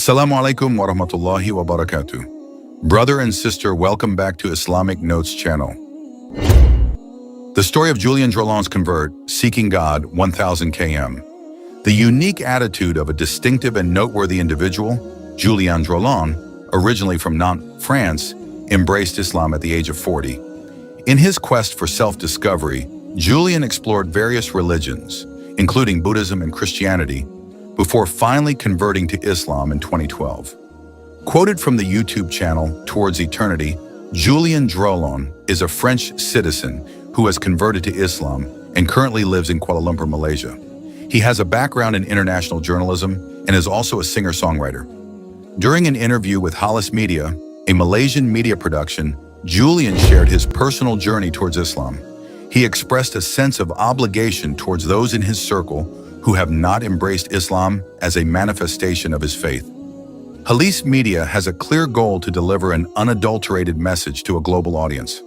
Assalamu alaikum wa rahmatullahi wa barakatuh. Brother and sister, welcome back to Islamic Notes channel. The story of Julien Drolon's convert, seeking God 1000 km. The unique attitude of a distinctive and noteworthy individual, Julien Drolon, originally from Nantes, France, embraced Islam at the age of 40. In his quest for self-discovery, Julien explored various religions, including Buddhism and Christianity, before finally converting to Islam in 2012. Quoted from the YouTube channel Towards Eternity, Julien Drolon is a French citizen who has converted to Islam and currently lives in Kuala Lumpur, Malaysia. He has a background in international journalism and is also a singer-songwriter. During an interview with Halis Media, a Malaysian media production, Julien shared his personal journey towards Islam. He expressed a sense of obligation towards those in his circle who have not embraced Islam as a manifestation of his faith. Halis Media has a clear goal to deliver an unadulterated message to a global audience.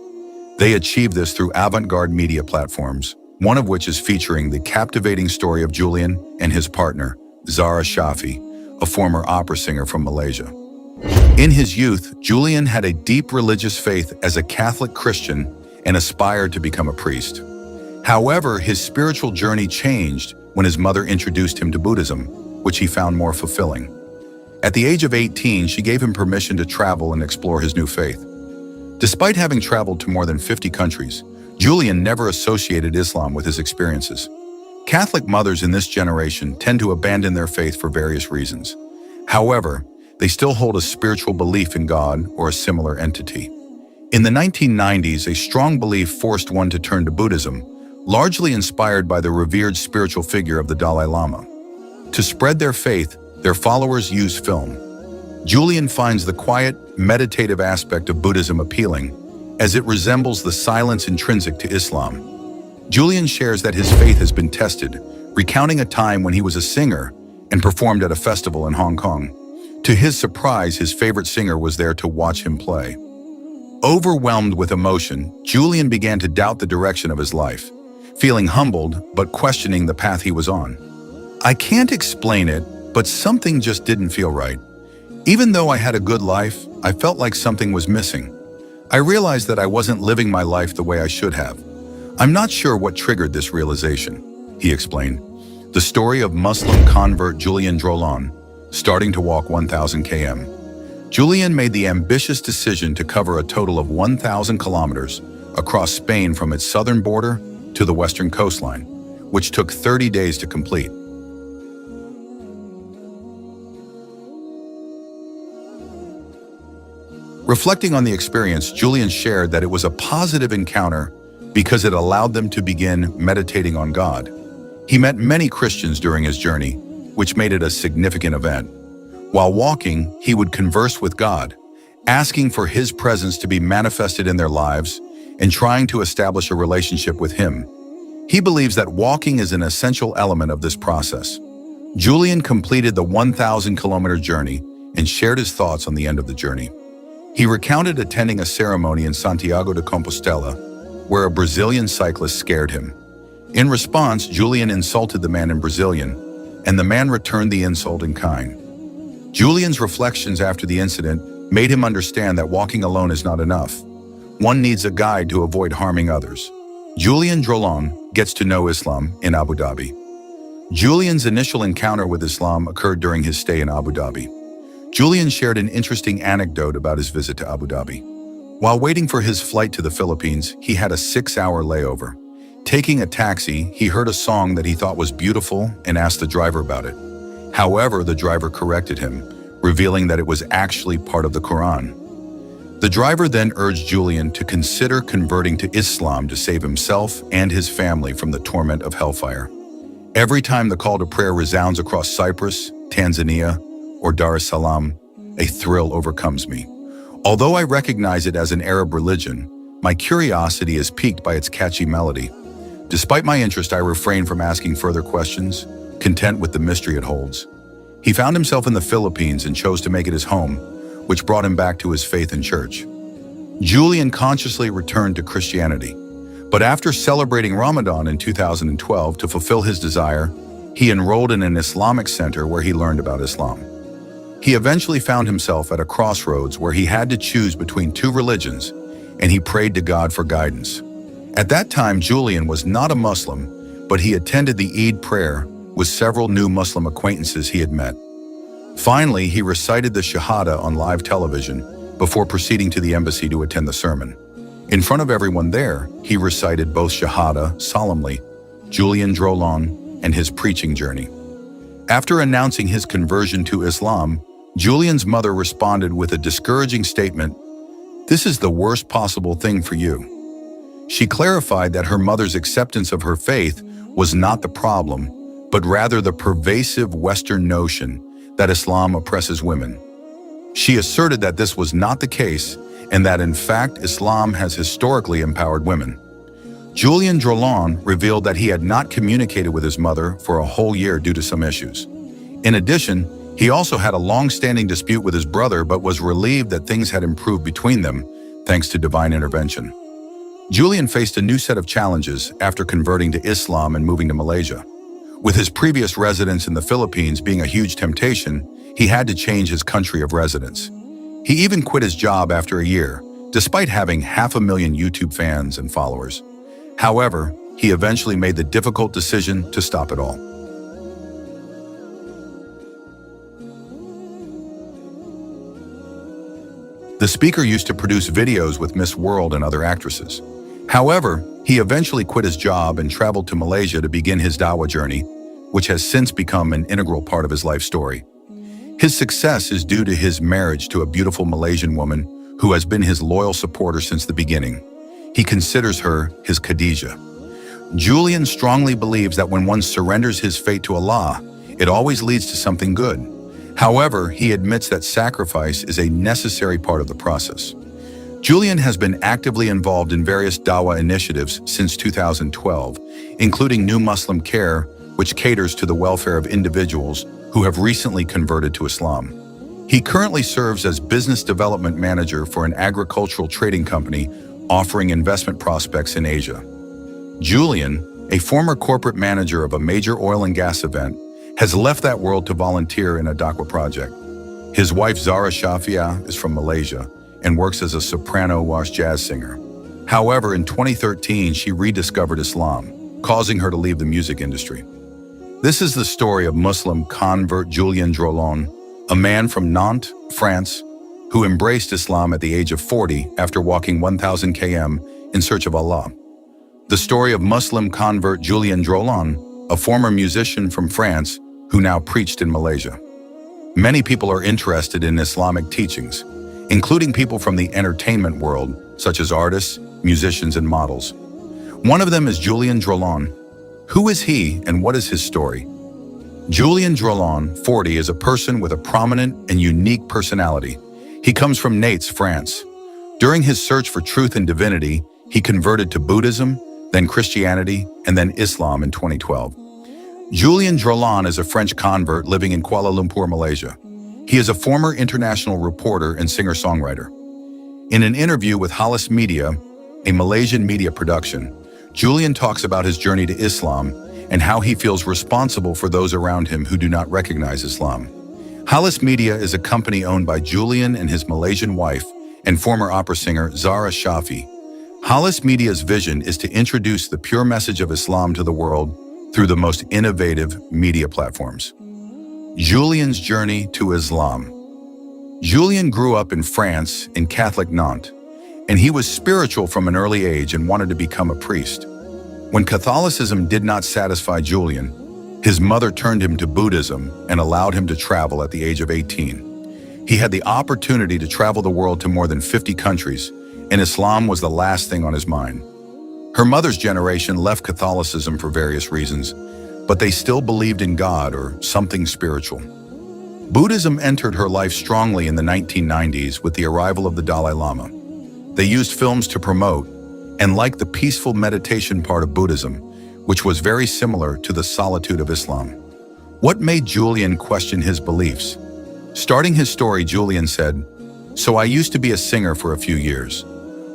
They achieve this through avant-garde media platforms, one of which is featuring the captivating story of Julien and his partner, Zara Shafi, a former opera singer from Malaysia. In his youth, Julien had a deep religious faith as a Catholic Christian and aspired to become a priest. However, his spiritual journey changed when his mother introduced him to Buddhism, which he found more fulfilling. At the age of 18, she gave him permission to travel and explore his new faith. Despite having traveled to more than 50 countries, Julien never associated Islam with his experiences. Catholic mothers in this generation tend to abandon their faith for various reasons. However, they still hold a spiritual belief in God or a similar entity. In the 1990s, a strong belief forced one to turn to Buddhism, largely inspired by the revered spiritual figure of the Dalai Lama. To spread their faith, their followers use film. Julien finds the quiet, meditative aspect of Buddhism appealing, as it resembles the silence intrinsic to Islam. Julien shares that his faith has been tested, recounting a time when he was a singer and performed at a festival in Hong Kong. To his surprise, his favorite singer was there to watch him play. Overwhelmed with emotion, Julien began to doubt the direction of his life, feeling humbled but questioning the path he was on. "I can't explain it, but something just didn't feel right. Even though I had a good life, I felt like something was missing. I realized that I wasn't living my life the way I should have. I'm not sure what triggered this realization," he explained. The story of Muslim convert Julien Drolon, starting to walk 1000 km. Julien made the ambitious decision to cover a total of 1000 kilometers across Spain from its southern border to the western coastline, which took 30 days to complete. Reflecting on the experience, Julien shared that it was a positive encounter because it allowed them to begin meditating on God. He met many Christians during his journey, which made it a significant event. While walking, he would converse with God, asking for His presence to be manifested in their lives and trying to establish a relationship with Him. He believes that walking is an essential element of this process. Julien completed the 1000-kilometer journey and shared his thoughts on the end of the journey. He recounted attending a ceremony in Santiago de Compostela, where a Brazilian cyclist scared him. In response, Julien insulted the man in Brazilian, and the man returned the insult in kind. Julien's reflections after the incident made him understand that walking alone is not enough. One needs a guide to avoid harming others. Julien Drolon gets to know Islam in Abu Dhabi. Julien's initial encounter with Islam occurred during his stay in Abu Dhabi. Julien shared an interesting anecdote about his visit to Abu Dhabi. While waiting for his flight to the Philippines, he had a 6-hour layover. Taking a taxi, he heard a song that he thought was beautiful and asked the driver about it. However, the driver corrected him, revealing that it was actually part of the Quran. The driver then urged Julien to consider converting to Islam to save himself and his family from the torment of hellfire. Every time the call to prayer resounds across Cyprus, Tanzania, or Dar es Salaam, a thrill overcomes me. Although I recognize it as an Arab religion, my curiosity is piqued by its catchy melody. Despite my interest, I refrain from asking further questions, content with the mystery it holds. He found himself in the Philippines and chose to make it his home, which brought him back to his faith in church. Julien consciously returned to Christianity, but after celebrating Ramadan in 2012 to fulfill his desire, he enrolled in an Islamic center where he learned about Islam. He eventually found himself at a crossroads where he had to choose between two religions, and he prayed to God for guidance. At that time, Julien was not a Muslim, but he attended the Eid prayer with several new Muslim acquaintances he had met. Finally, he recited the Shahada on live television before proceeding to the embassy to attend the sermon. In front of everyone there, he recited both Shahada solemnly, Julien Drolon, and his preaching journey. After announcing his conversion to Islam, Julien's mother responded with a discouraging statement, "This is the worst possible thing for you." She clarified that her mother's acceptance of her faith was not the problem, but rather the pervasive Western notion that Islam oppresses women. She asserted that this was not the case and that in fact Islam has historically empowered women. Julien Drolon revealed that he had not communicated with his mother for a whole year due to some issues. In addition, he also had a long-standing dispute with his brother but was relieved that things had improved between them thanks to divine intervention. Julien faced a new set of challenges after converting to Islam and moving to Malaysia. With his previous residence in the Philippines being a huge temptation, he had to change his country of residence. He even quit his job after a year, despite having 500,000 YouTube fans and followers. However, he eventually made the difficult decision to stop it all. The speaker used to produce videos with Miss World and other actresses. However, he eventually quit his job and traveled to Malaysia to begin his Dawa journey, which has since become an integral part of his life story. His success is due to his marriage to a beautiful Malaysian woman who has been his loyal supporter since the beginning. He considers her his Khadijah. Julien strongly believes that when one surrenders his fate to Allah, it always leads to something good. However, he admits that sacrifice is a necessary part of the process. Julien has been actively involved in various Dawa initiatives since 2012, including New Muslim Care, which caters to the welfare of individuals who have recently converted to Islam. He currently serves as business development manager for an agricultural trading company offering investment prospects in Asia. Julien, a former corporate manager of a major oil and gas event, has left that world to volunteer in a Dawa project. His wife Zara Shafia is from Malaysia and works as a soprano/jazz singer. However, in 2013, she rediscovered Islam, causing her to leave the music industry. This is the story of Muslim convert Julien Drolon, a man from Nantes, France, who embraced Islam at the age of 40 after walking 1,000 km in search of Allah. The story of Muslim convert Julien Drolon, a former musician from France who now preached in Malaysia. Many people are interested in Islamic teachings, including people from the entertainment world, such as artists, musicians, and models. One of them is Julien Drolon. Who is he and what is his story? Julien Drolon, 40, is a person with a prominent and unique personality. He comes from Nantes, France. During his search for truth and divinity, he converted to Buddhism, then Christianity, and then Islam in 2012. Julien Drolon is a French convert living in Kuala Lumpur, Malaysia. He is a former international reporter and singer-songwriter. In an interview with Halis Media, a Malaysian media production, Julien talks about his journey to Islam and how he feels responsible for those around him who do not recognize Islam. Halis Media is a company owned by Julien and his Malaysian wife and former opera singer Zara Shafi. Halis Media's vision is to introduce the pure message of Islam to the world through the most innovative media platforms. Julien's journey to Islam. Julien grew up in France in Catholic Nantes, and he was spiritual from an early age and wanted to become a priest. When Catholicism did not satisfy Julien, his mother turned him to Buddhism and allowed him to travel at the age of 18. He had the opportunity to travel the world to more than 50 countries, and Islam was the last thing on his mind. Her mother's generation left Catholicism for various reasons, but they still believed in God or something spiritual. Buddhism entered her life strongly in the 1990s with the arrival of the Dalai Lama. They used films to promote and liked the peaceful meditation part of Buddhism, which was very similar to the solitude of Islam. What made Julien question his beliefs? Starting his story, Julien said, "So I used to be a singer for a few years.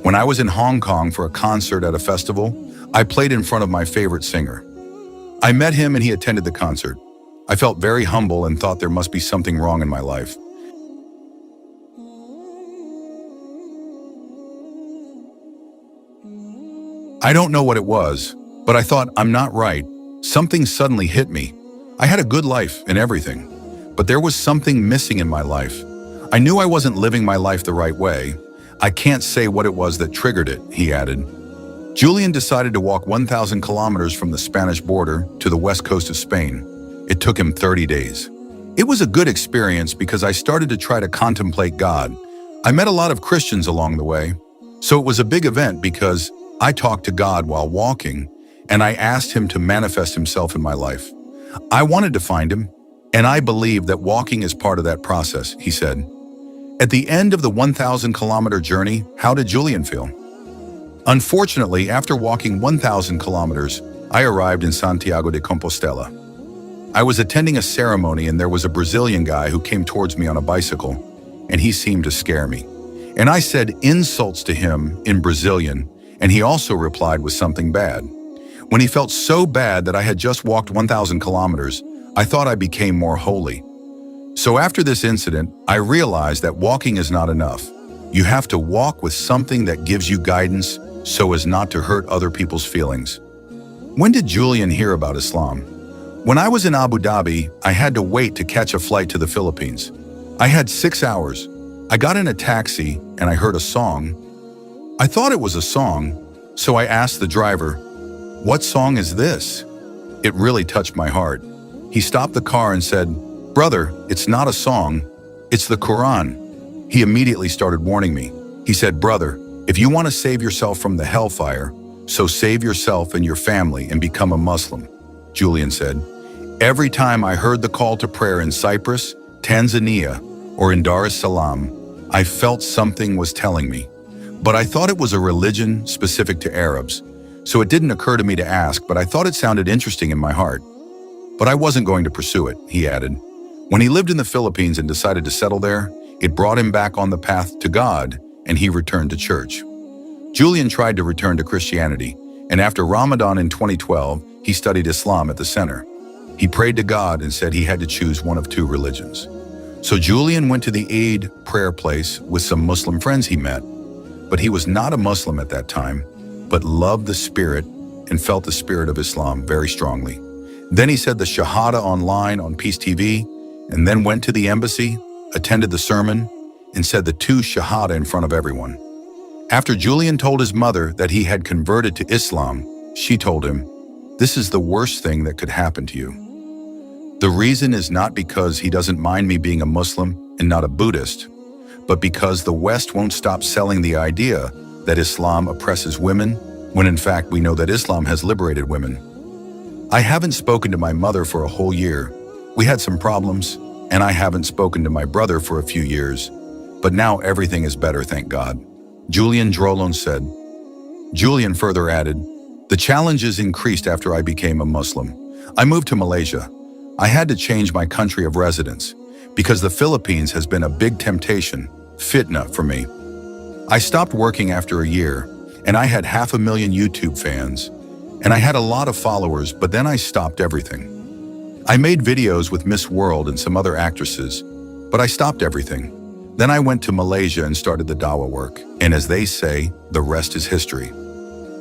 When I was in Hong Kong for a concert at a festival, I played in front of my favorite singer. I met him and he attended the concert. I felt very humble and thought there must be something wrong in my life. I don't know what it was, but I thought, I'm not right. Something suddenly hit me. I had a good life and everything, but there was something missing in my life. I knew I wasn't living my life the right way. I can't say what it was that triggered it, he added. Julien decided to walk 1,000 kilometers from the Spanish border to the west coast of Spain. It took him 30 days. It was a good experience because I started to try to contemplate God. I met a lot of Christians along the way, so it was a big event because I talked to God while walking, and I asked him to manifest himself in my life. I wanted to find him, and I believe that walking is part of that process, he said. At the end of the 1,000-kilometer journey, how did Julien feel? Unfortunately, after walking 1,000 kilometers, I arrived in Santiago de Compostela. I was attending a ceremony and there was a Brazilian guy who came towards me on a bicycle, and he seemed to scare me. And I said insults to him in Brazilian, and he also replied with something bad. When he felt so bad that I had just walked 1,000 kilometers, I thought I became more holy. So after this incident, I realized that walking is not enough. You have to walk with something that gives you guidance so as not to hurt other people's feelings. When did Julien hear about Islam? When I was in Abu Dhabi, I had to wait to catch a flight to the Philippines. I had 6 hours. I got in a taxi and I heard a song. I thought it was a song, so I asked the driver, "What song is this?" It really touched my heart. He stopped the car and said, "Brother, it's not a song, it's the Quran." He immediately started warning me. He said, "Brother, if you want to save yourself from the hellfire, so save yourself and your family and become a Muslim," Julien said. Every time I heard the call to prayer in Cyprus, Tanzania, or in Dar es Salaam, I felt something was telling me. But I thought it was a religion specific to Arabs, so it didn't occur to me to ask, but I thought it sounded interesting in my heart. But I wasn't going to pursue it, he added. When he lived in the Philippines and decided to settle there, it brought him back on the path to God, and he returned to church. Julien tried to return to Christianity, and after Ramadan in 2012, he studied Islam at the center. He prayed to God and said he had to choose one of two religions. So Julien went to the Eid prayer place with some Muslim friends he met, but he was not a Muslim at that time, but loved the spirit and felt the spirit of Islam very strongly. Then he said the Shahada online on Peace TV, and then went to the embassy, attended the sermon, and said the two Shahada in front of everyone. After Julien told his mother that he had converted to Islam, she told him, "This is the worst thing that could happen to you." The reason is not because he doesn't mind me being a Muslim and not a Buddhist, but because the West won't stop selling the idea that Islam oppresses women, when in fact we know that Islam has liberated women. I haven't spoken to my mother for a whole year. We had some problems, and I haven't spoken to my brother for a few years, but now everything is better, thank God. Julien Drolon said. Julien further added, "The challenges increased after I became a Muslim. I moved to Malaysia. I had to change my country of residence because the Philippines has been a big temptation, fitna, for me. I stopped working after a year, and I had 500,000 YouTube fans, and I had a lot of followers, but then I stopped everything. I made videos with Miss World and some other actresses, but I stopped everything. Then I went to Malaysia and started the Dawa work, and as they say, the rest is history.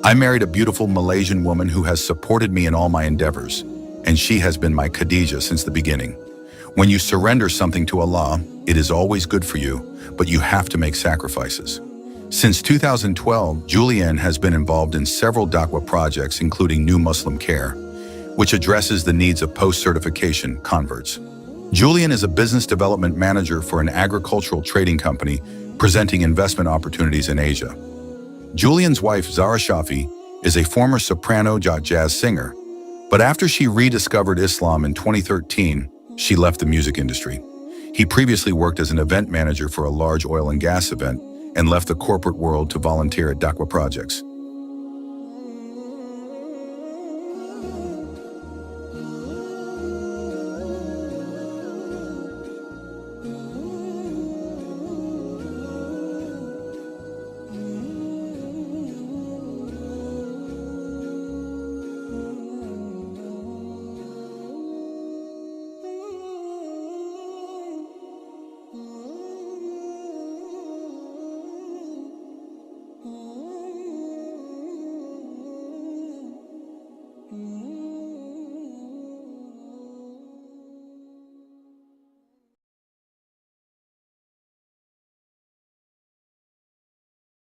I married a beautiful Malaysian woman who has supported me in all my endeavors, and she has been my Khadijah since the beginning. When you surrender something to Allah, it is always good for you, but you have to make sacrifices. Since 2012, Julien has been involved in several Dawa projects, including New Muslim Care, which addresses the needs of post-certification converts. Julien is a business development manager for an agricultural trading company presenting investment opportunities in Asia. Julien's wife, Zara Shafi, is a former soprano jazz singer, but after she rediscovered Islam in 2013, she left the music industry. He previously worked as an event manager for a large oil and gas event and left the corporate world to volunteer at Dawa projects.